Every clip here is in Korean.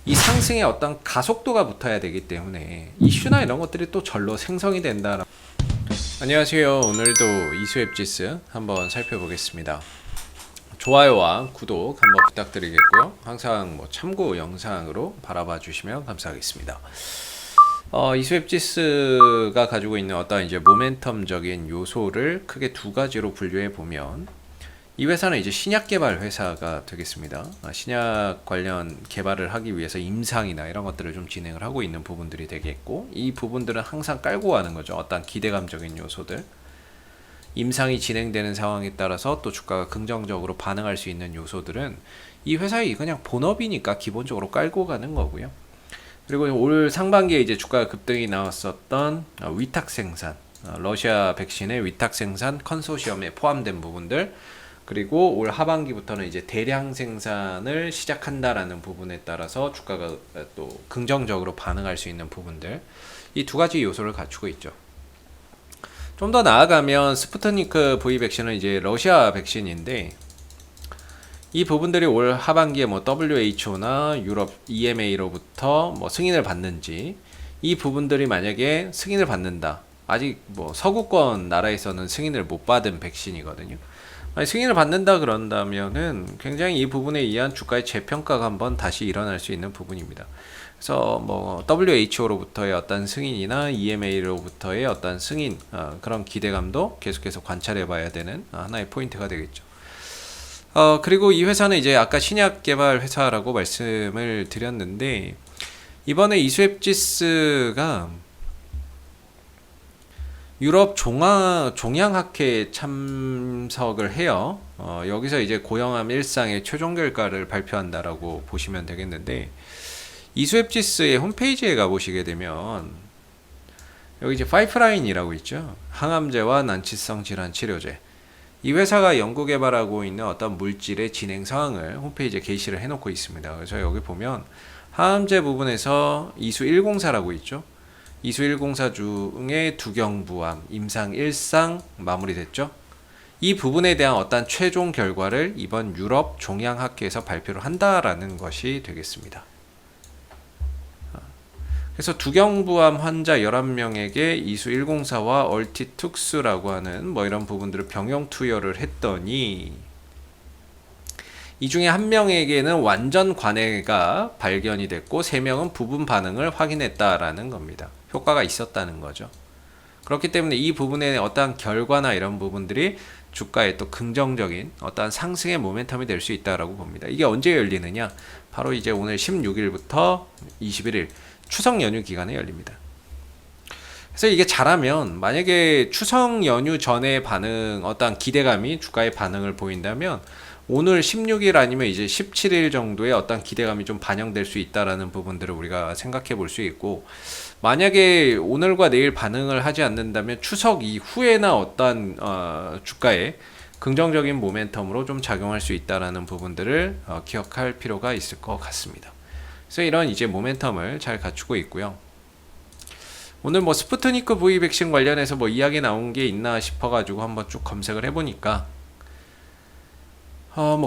이 상승의 어떤 가속도가 붙어야 되기 때문에 이슈나 이런 것들이 또 절로 생성이 된다. 안녕하세요. 오늘도 이수앱지스 한번 살펴보겠습니다. 좋아요와 구독 한번 부탁드리겠고요. 항상 참고 영상으로 바라봐 주시면 감사하겠습니다. 이수앱지스가 가지고 있는 어떤 이제 모멘텀적인 요소를 크게 두 가지로 분류해 보면, 이 회사는 이제 신약 개발 회사가 되겠습니다. 신약 관련 개발을 하기 위해서 임상이나 이런 것들을 좀 진행을 하고 있는 부분들이 되겠고, 이 부분들은 항상 깔고 가는 거죠. 어떤 기대감적인 요소들. 임상이 진행되는 상황에 따라서 또 주가가 긍정적으로 반응할 수 있는 요소들은 이 회사의 그냥 본업이니까 기본적으로 깔고 가는 거고요. 그리고 올 상반기에 이제 주가 급등이 나왔었던 위탁 생산, 러시아 백신의 위탁 생산 컨소시엄에 포함된 부분들, 그리고 올 하반기부터는 이제 대량 생산을 시작한다라는 부분에 따라서 주가가 또 긍정적으로 반응할 수 있는 부분들, 이 두 가지 요소를 갖추고 있죠. 좀 더 나아가면 스푸트니크 V 백신은 이제 러시아 백신인데, 이 부분들이 올 하반기에 WHO나 유럽 EMA로부터 승인을 받는지, 이 부분들이 만약에 승인을 받는다, 아직 서구권 나라에서는 승인을 못 받은 백신이거든요. 승인을 받는다 그런다면은 굉장히 이 부분에 의한 주가의 재평가가 한번 다시 일어날 수 있는 부분입니다. 그래서 WHO로부터의 어떤 승인이나 EMA로부터의 어떤 승인, 그런 기대감도 계속해서 관찰해 봐야 되는 하나의 포인트가 되겠죠. 그리고 이 회사는 이제 아까 신약 개발 회사라고 말씀을 드렸는데, 이번에 이수앱지스가 유럽 종양학회에 참석을 해요. 여기서 이제 고영암 1상의 최종 결과를 발표한다라고 보시면 되겠는데, 이수앱지스의 홈페이지에 가보시게 되면 여기 이제 파이프라인이라고 있죠. 항암제와 난치성 질환 치료제. 이 회사가 연구 개발하고 있는 어떤 물질의 진행 상황을 홈페이지에 게시를 해놓고 있습니다. 그래서 여기 보면 항암제 부분에서 이수 104라고 있죠. 이수 104 중에 두경부암, 임상 1상 마무리됐죠. 이 부분에 대한 어떤 최종 결과를 이번 유럽 종양학회에서 발표를 한다라는 것이 되겠습니다. 그래서 두경부암 환자 11명에게 이수 104와 얼티툭스라고 하는 이런 부분들을 병용 투여를 했더니, 이 중에 한 명에게는 완전 관해가 발견이 됐고 3명은 부분 반응을 확인했다라는 겁니다. 효과가 있었다는 거죠. 그렇기 때문에 이 부분의 어떠한 결과나 이런 부분들이 주가에 또 긍정적인 어떠한 상승의 모멘텀이 될 수 있다라고 봅니다. 이게 언제 열리느냐? 바로 이제 오늘 16일부터 21일 추석 연휴 기간에 열립니다. 그래서 이게 잘하면, 만약에 추석 연휴 전에 반응, 어떠한 기대감이 주가의 반응을 보인다면 오늘 16일 아니면 이제 17일 정도의 어떤 기대감이 좀 반영될 수 있다라는 부분들을 우리가 생각해 볼 수 있고, 만약에 오늘과 내일 반응을 하지 않는다면 추석 이후에나 어떤 주가에 긍정적인 모멘텀으로 좀 작용할 수 있다라는 부분들을 기억할 필요가 있을 것 같습니다. 그래서 이런 이제 모멘텀을 잘 갖추고 있고요. 오늘 스푸트니크 V 백신 관련해서 이야기 나온 게 있나 싶어가지고 한번 쭉 검색을 해보니까,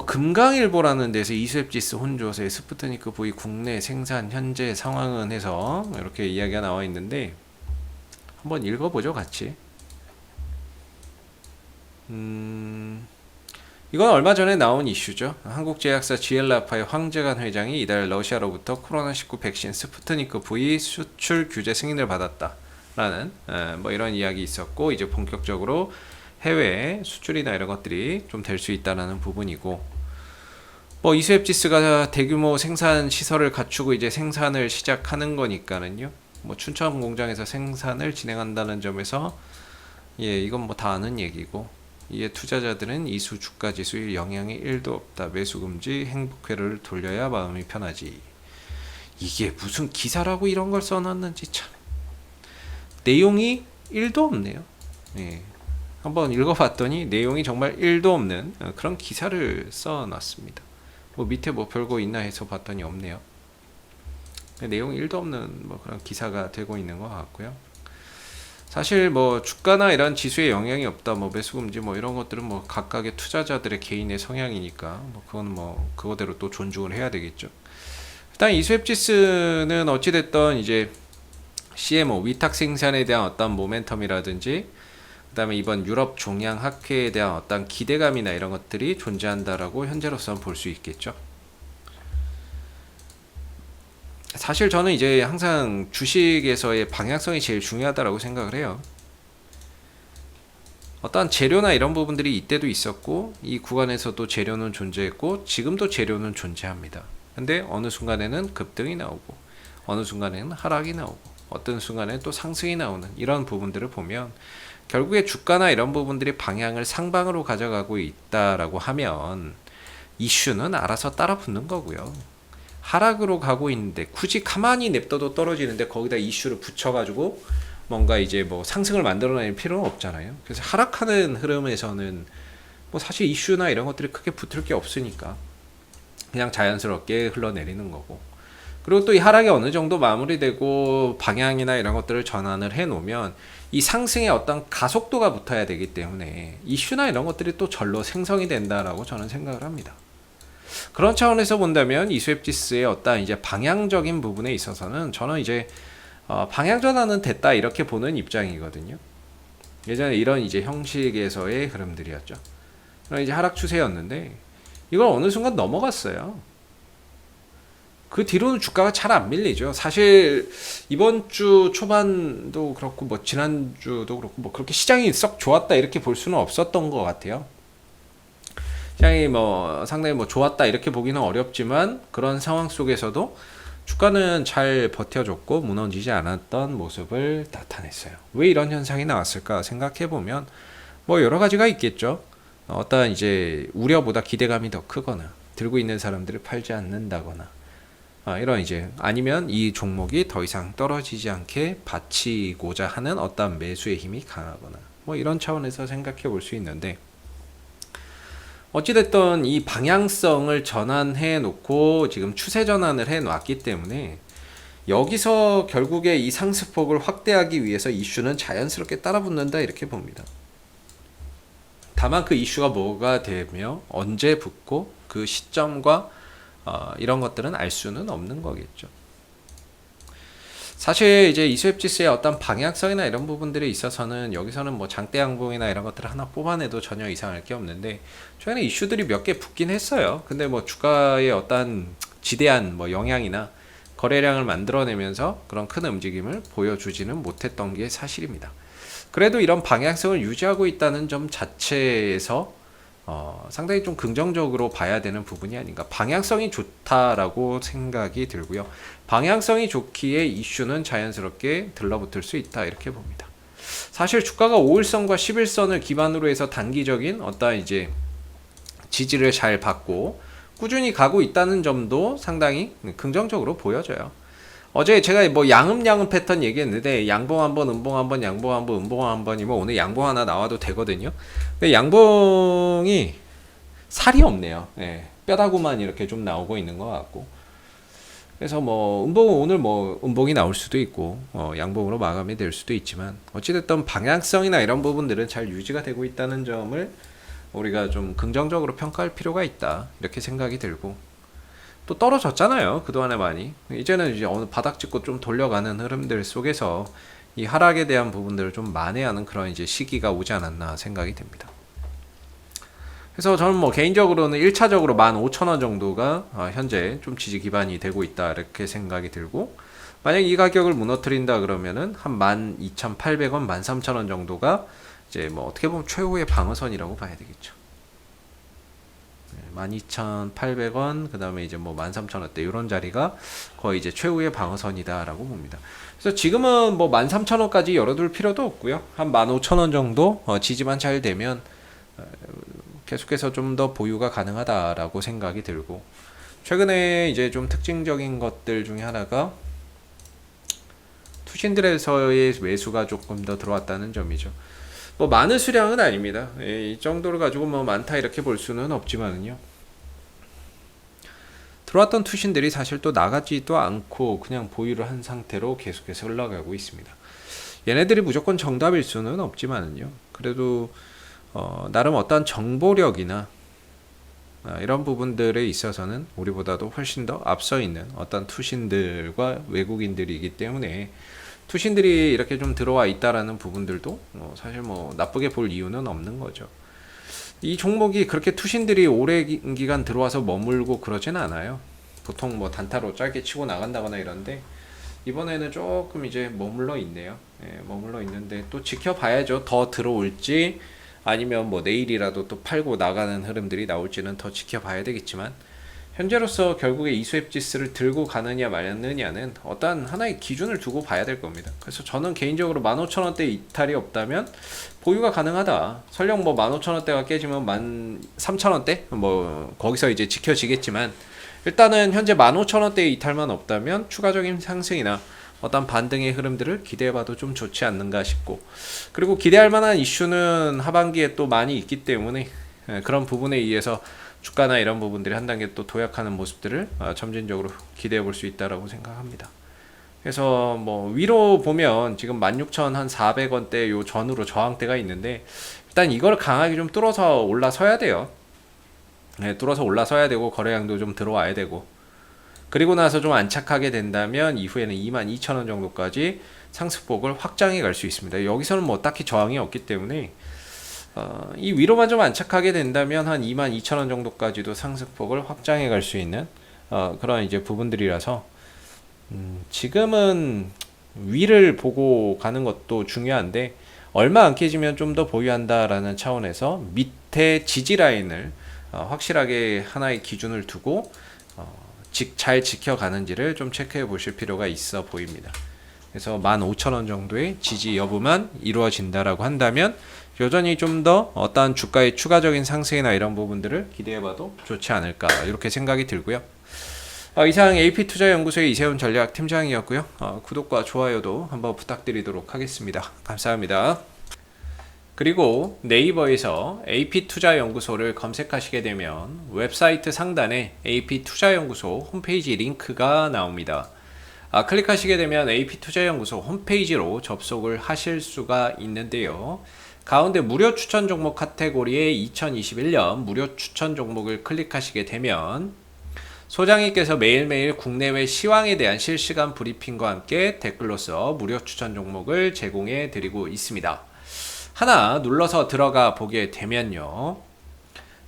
금강일보라는 데서 이수앱지스 혼조세 스푸트니크 V 국내 생산 현재 상황은 해서 이렇게 이야기가 나와 있는데, 한번 읽어보죠, 같이. 이건 얼마 전에 나온 이슈죠. 한국제약사 지엘라파의 황재관 회장이 이달 러시아로부터 코로나19 백신 스푸트니크 V 수출 규제 승인을 받았다라는 이런 이야기 있었고, 이제 본격적으로 해외 수출이나 이런 것들이 좀 될 수 있다라는 부분이고, 이수앱지스가 대규모 생산 시설을 갖추고 이제 생산을 시작하는 거니까는요. 춘천 공장에서 생산을 진행한다는 점에서 이건 다 아는 얘기고, 이에 투자자들은 이수 주가 지수에 영향이 1도 없다. 매수 금지, 행복회를 돌려야 마음이 편하지. 이게 무슨 기사라고 이런 걸 써놨는지 참. 내용이 1도 없네요. 한번 읽어봤더니 내용이 정말 1도 없는 그런 기사를 써놨습니다. 밑에 별거 있나 해서 봤더니 없네요. 내용이 1도 없는 그런 기사가 되고 있는 것 같고요. 사실 주가나 이런 지수에 영향이 없다, 매수금지 이런 것들은 각각의 투자자들의 개인의 성향이니까 그건 그거대로 또 존중을 해야 되겠죠. 일단 이수앱지수는 어찌됐던 이제 CMO 위탁 생산에 대한 어떤 모멘텀이라든지 그다음에 이번 유럽 종양 학회에 대한 어떤 기대감이나 이런 것들이 존재한다라고 현재로서는 볼 수 있겠죠. 사실 저는 이제 항상 주식에서의 방향성이 제일 중요하다라고 생각을 해요. 어떠한 재료나 이런 부분들이 이때도 있었고 이 구간에서도 재료는 존재했고 지금도 재료는 존재합니다. 근데 어느 순간에는 급등이 나오고 어느 순간에는 하락이 나오고 어떤 순간에는 또 상승이 나오는 이런 부분들을 보면 결국에 주가나 이런 부분들이 방향을 상방으로 가져가고 있다라고 하면 이슈는 알아서 따라 붙는 거고요. 하락으로 가고 있는데 굳이 가만히 냅둬도 떨어지는데 거기다 이슈를 붙여가지고 뭔가 이제 뭐 상승을 만들어낼 필요는 없잖아요. 그래서 하락하는 흐름에서는 뭐 사실 이슈나 이런 것들이 크게 붙을 게 없으니까 그냥 자연스럽게 흘러내리는 거고. 그리고 또 이 하락이 어느 정도 마무리되고 방향이나 이런 것들을 전환을 해 놓으면 이 상승의 어떤 가속도가 붙어야 되기 때문에 이슈나 이런 것들이 또 절로 생성이 된다라고 저는 생각을 합니다. 그런 차원에서 본다면 이수앱지수의 어떤 이제 방향적인 부분에 있어서는 저는 이제 방향 전환은 됐다 이렇게 보는 입장이거든요. 예전에 이런 이제 형식에서의 흐름들이었죠. 그럼 이제 하락 추세였는데 이걸 어느 순간 넘어갔어요. 그 뒤로는 주가가 잘 안 밀리죠. 사실 이번 주 초반도 그렇고 뭐 지난주도 그렇고 뭐 그렇게 시장이 썩 좋았다 이렇게 볼 수는 없었던 것 같아요. 시장이 뭐 상당히 뭐 좋았다 이렇게 보기는 어렵지만 그런 상황 속에서도 주가는 잘 버텨줬고 무너지지 않았던 모습을 나타냈어요. 왜 이런 현상이 나왔을까 생각해 보면 뭐 여러 가지가 있겠죠. 어떤 이제 우려보다 기대감이 더 크거나 들고 있는 사람들을 팔지 않는다거나 이런 이제 아니면 이 종목이 더 이상 떨어지지 않게 받치고자 하는 어떤 매수의 힘이 강하거나 뭐 이런 차원에서 생각해 볼 수 있는데 어찌됐든 이 방향성을 전환해 놓고 지금 추세 전환을 해 놨기 때문에 여기서 결국에 이 상승폭을 확대하기 위해서 이슈는 자연스럽게 따라붙는다 이렇게 봅니다. 다만 그 이슈가 뭐가 되며 언제 붙고 그 시점과 이런 것들은 알 수는 없는 거겠죠. 사실 이제 이수앱지수의 어떤 방향성이나 이런 부분들에 있어서는 여기서는 뭐 장대 양봉이나 이런 것들을 하나 뽑아내도 전혀 이상할 게 없는데 최근에 이슈들이 몇 개 붙긴 했어요. 근데 뭐 주가의 어떤 지대한 뭐 영향이나 거래량을 만들어내면서 그런 큰 움직임을 보여주지는 못했던 게 사실입니다. 그래도 이런 방향성을 유지하고 있다는 점 자체에서 상당히 좀 긍정적으로 봐야 되는 부분이 아닌가. 방향성이 좋다라고 생각이 들고요. 방향성이 좋기에 이슈는 자연스럽게 들러붙을 수 있다 이렇게 봅니다. 사실 주가가 5일선과 10일선을 기반으로 해서 단기적인 어떤 이제 지지를 잘 받고 꾸준히 가고 있다는 점도 상당히 긍정적으로 보여져요. 어제 제가 뭐 양음 패턴 얘기했는데 양봉 한번 음봉 한번 양봉 한번 음봉 한번이면 오늘 양봉 하나 나와도 되거든요. 근데 양봉이 살이 없네요. 예, 뼈다구만 이렇게 좀 나오고 있는 것 같고. 그래서 뭐 음봉은 오늘 뭐 음봉이 나올 수도 있고 양봉으로 마감이 될 수도 있지만 어찌됐든 방향성이나 이런 부분들은 잘 유지가 되고 있다는 점을 우리가 좀 긍정적으로 평가할 필요가 있다 이렇게 생각이 들고. 또 떨어졌잖아요. 그동안에 많이. 이제는 이제 어느 바닥 짚고 좀 돌려가는 흐름들 속에서 이 하락에 대한 부분들을 좀 만회하는 그런 이제 시기가 오지 않았나 생각이 됩니다. 그래서 저는 뭐 개인적으로는 1차적으로 15,000원 정도가 현재 좀 지지 기반이 되고 있다 이렇게 생각이 들고 만약 이 가격을 무너뜨린다 그러면은 한 12,800원, 13,000원 정도가 이제 뭐 어떻게 보면 최후의 방어선이라고 봐야 되겠죠. 12,800원 그 다음에 이제 뭐 13,000원대 이런 자리가 거의 이제 최후의 방어선이다라고 봅니다. 그래서 지금은 뭐 13,000원까지 열어둘 필요도 없고요. 한 15,000원 정도 지지만 잘 되면 계속해서 좀 더 보유가 가능하다라고 생각이 들고 최근에 이제 좀 특징적인 것들 중에 하나가 투신들에서의 매수가 조금 더 들어왔다는 점이죠. 뭐 많은 수량은 아닙니다. 이 정도를 가지고 뭐 많다 이렇게 볼 수는 없지만은요. 들어왔던 투신들이 사실 또 나가지도 않고 그냥 보유를 한 상태로 계속해서 흘러가고 있습니다. 얘네들이 무조건 정답일 수는 없지만은요. 그래도 나름 어떤 정보력이나 이런 부분들에 있어서는 우리보다도 훨씬 더 앞서 있는 어떤 투신들과 외국인들이기 때문에 투신들이 이렇게 좀 들어와 있다라는 부분들도 사실 뭐 나쁘게 볼 이유는 없는 거죠. 이 종목이 그렇게 투신들이 오래 기간 들어와서 머물고 그러진 않아요. 보통 뭐 단타로 짧게 치고 나간다거나 이런데 이번에는 조금 이제 머물러 있네요. 예, 머물러 있는데 또 지켜봐야죠. 더 들어올지 아니면 뭐 내일이라도 또 팔고 나가는 흐름들이 나올지는 더 지켜봐야 되겠지만 현재로서 결국에 이수앱 지수를 들고 가느냐 마느냐는 어떤 하나의 기준을 두고 봐야 될 겁니다. 그래서 저는 개인적으로 15,000원대 이탈이 없다면 보유가 가능하다. 설령 뭐 15,000원대가 깨지면 13,000원대 뭐 거기서 이제 지켜지겠지만 일단은 현재 15,000원대 이탈만 없다면 추가적인 상승이나 어떤 반등의 흐름들을 기대해봐도 좀 좋지 않는가 싶고, 그리고 기대할 만한 이슈는 하반기에 또 많이 있기 때문에 그런 부분에 의해서 주가나 이런 부분들이 한 단계 또 도약하는 모습들을 점진적으로 기대해 볼 수 있다라고 생각합니다. 그래서 뭐 위로 보면 지금 16,400원대 요 전후로 저항대가 있는데 일단 이걸 강하게 좀 뚫어서 올라서야 돼요. 네, 뚫어서 올라서야 되고 거래량도 좀 들어와야 되고, 그리고 나서 좀 안착하게 된다면 이후에는 22,000원 정도까지 상승폭을 확장해 갈 수 있습니다. 여기서는 뭐 딱히 저항이 없기 때문에 이 위로만 좀 안착하게 된다면 한 22,000원 정도까지도 상승폭을 확장해 갈 수 있는 그런 이제 부분들이라서 지금은 위를 보고 가는 것도 중요한데 얼마 안 깨지면 좀 더 보유한다라는 차원에서 밑에 지지 라인을 확실하게 하나의 기준을 두고 잘 지켜가는지를 좀 체크해 보실 필요가 있어 보입니다. 그래서 15,000원 정도의 지지 여부만 이루어진다라고 한다면 여전히 좀 더 어떠한 주가의 추가적인 상승이나 이런 부분들을 기대해봐도 좋지 않을까 이렇게 생각이 들고요. 이상 AP투자연구소의 이세훈 전략팀장이었고요. 구독과 좋아요도 한번 부탁드리도록 하겠습니다. 감사합니다. 그리고 네이버에서 AP투자연구소를 검색하시게 되면 웹사이트 상단에 AP투자연구소 홈페이지 링크가 나옵니다. 클릭하시게 되면 AP투자연구소 홈페이지로 접속을 하실 수가 있는데요. 가운데 무료 추천 종목 카테고리에 2021년 무료 추천 종목을 클릭하시게 되면 소장님께서 매일매일 국내외 시황에 대한 실시간 브리핑과 함께 댓글로서 무료 추천 종목을 제공해 드리고 있습니다. 하나 눌러서 들어가 보게 되면요,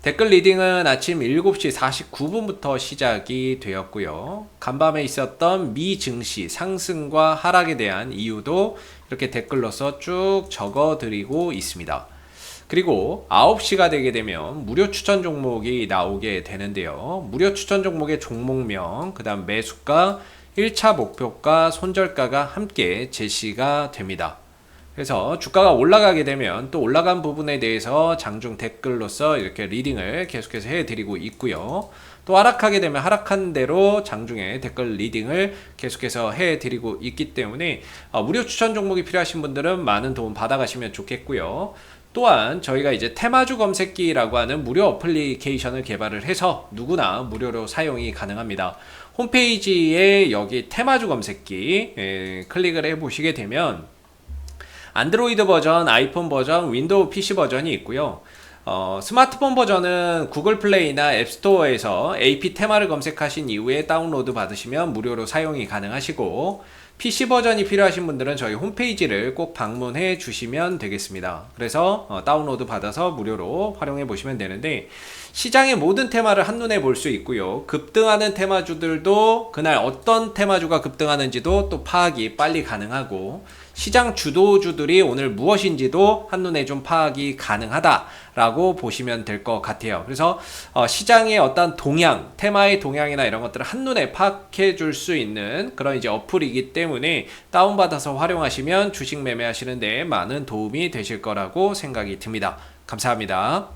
댓글 리딩은 아침 7시 49분부터 시작이 되었고요. 간밤에 있었던 미 증시 상승과 하락에 대한 이유도 이렇게 댓글로서 쭉 적어 드리고 있습니다. 그리고 9시가 되게 되면 무료 추천 종목이 나오게 되는데요. 무료 추천 종목의 종목명, 그 다음 매수가, 1차 목표가, 손절가가 함께 제시가 됩니다. 그래서 주가가 올라가게 되면 또 올라간 부분에 대해서 장중 댓글로서 이렇게 리딩을 계속해서 해드리고 있고요. 또 하락하게 되면 하락한 대로 장중에 댓글 리딩을 계속해서 해드리고 있기 때문에 무료 추천 종목이 필요하신 분들은 많은 도움 받아가시면 좋겠고요. 또한 저희가 이제 테마주 검색기라고 하는 무료 어플리케이션을 개발을 해서 누구나 무료로 사용이 가능합니다. 홈페이지에 여기 테마주 검색기 클릭을 해 보시게 되면 안드로이드 버전, 아이폰 버전, 윈도우 PC 버전이 있고요. 스마트폰 버전은 구글 플레이나 앱스토어에서 AP 테마를 검색하신 이후에 다운로드 받으시면 무료로 사용이 가능하시고, PC 버전이 필요하신 분들은 저희 홈페이지를 꼭 방문해 주시면 되겠습니다. 그래서 다운로드 받아서 무료로 활용해 보시면 되는데, 시장의 모든 테마를 한눈에 볼 수 있고요. 급등하는 테마주들도 그날 어떤 테마주가 급등하는지도 또 파악이 빨리 가능하고, 시장 주도주들이 오늘 무엇인지도 한눈에 좀 파악이 가능하다라고 보시면 될 것 같아요. 그래서 시장의 어떤 동향, 테마의 동향이나 이런 것들을 한눈에 파악해 줄 수 있는 그런 이제 어플이기 때문에 다운받아서 활용하시면 주식 매매하시는데 많은 도움이 되실 거라고 생각이 듭니다. 감사합니다.